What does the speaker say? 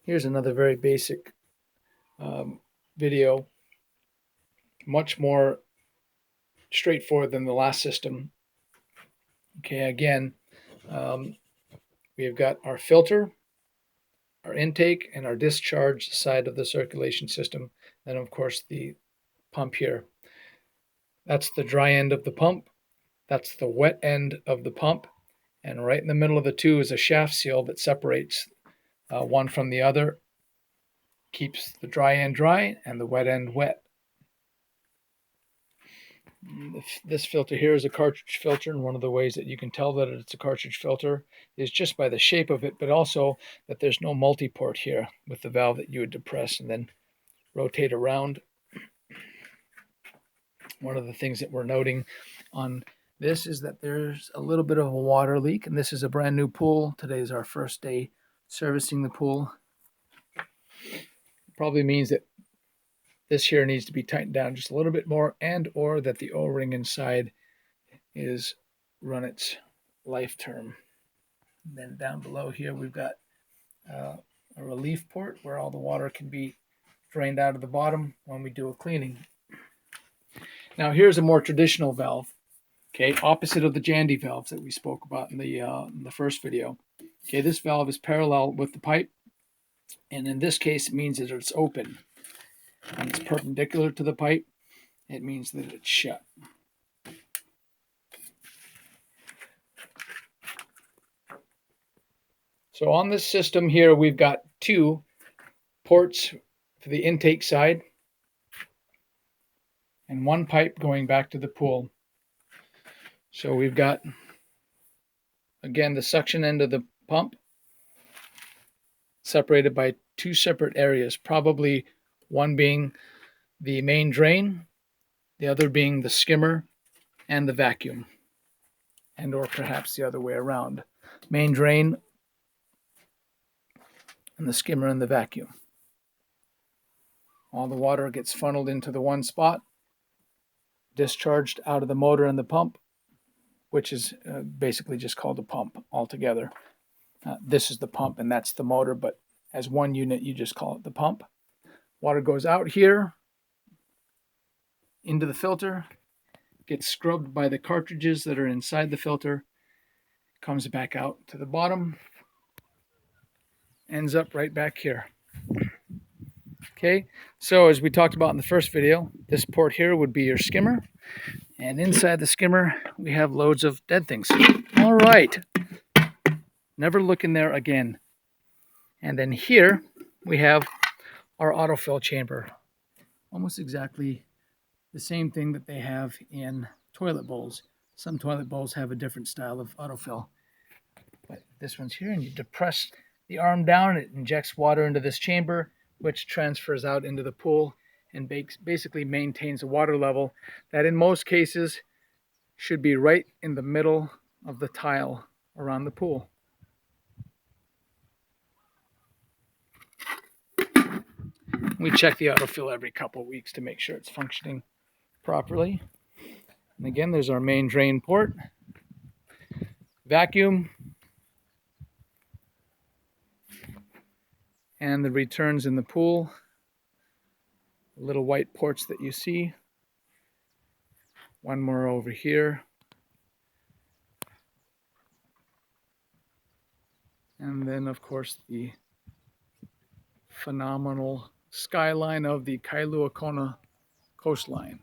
Here's another very basic video, much more straightforward than the last system. Okay, again, we've got our filter, our intake, and our discharge side of the circulation system. And of course, the pump here. That's the dry end of the pump. That's the wet end of the pump. And right in the middle of the two is a shaft seal that separates one from the other, keeps the dry end dry and the wet end wet. This filter here is a cartridge filter, and one of the ways that you can tell that it's a cartridge filter is just by the shape of it, but also that there's no multi-port here with the valve that you would depress and then rotate around. One of the things that we're noting on this is that there's a little bit of a water leak, and this is a brand new pool. Today is our first day servicing the pool. It probably means that this here needs to be tightened down just a little bit more, and or that the O-ring inside is run its life term. And then down below here we've got a relief port where all the water can be drained out of the bottom when we do a cleaning. Now here's a more traditional valve, okay, opposite of the Jandy valves that we spoke about in the first video. Okay, this valve is parallel with the pipe, and in this case it means that it's open. When it's perpendicular to the pipe, it means that it's shut. So on this system here, we've got two ports for the intake side and one pipe going back to the pool. So we've got, again, the suction end of the pump separated by two separate areas, probably one being the main drain, the other being the skimmer and the vacuum, and or perhaps the other way around. Main drain and the skimmer and the vacuum. All the water gets funneled into the one spot, discharged out of the motor and the pump, which is basically just called a pump altogether. This is the pump and that's the motor, but as one unit you just call it the pump. Water goes out here into the filter, gets scrubbed by the cartridges that are inside the filter, comes back out to the bottom, ends up right back here. Okay, so as we talked about in the first video, this port here would be your skimmer, and inside the skimmer we have loads of dead things. All right, never look in there again. And then here we have our autofill chamber, almost exactly the same thing that they have in toilet bowls. Some toilet bowls have a different style of autofill, but this one's here, and you depress the arm down, it injects water into this chamber, which transfers out into the pool and basically maintains a water level that in most cases should be right in the middle of the tile around the pool. We check the autofill every couple of weeks to make sure it's functioning properly. And again, there's our main drain port, vacuum, and the returns in the pool, the little white ports that you see. One more over here. And then, of course, the phenomenal skyline of the Kailua Kona coastline.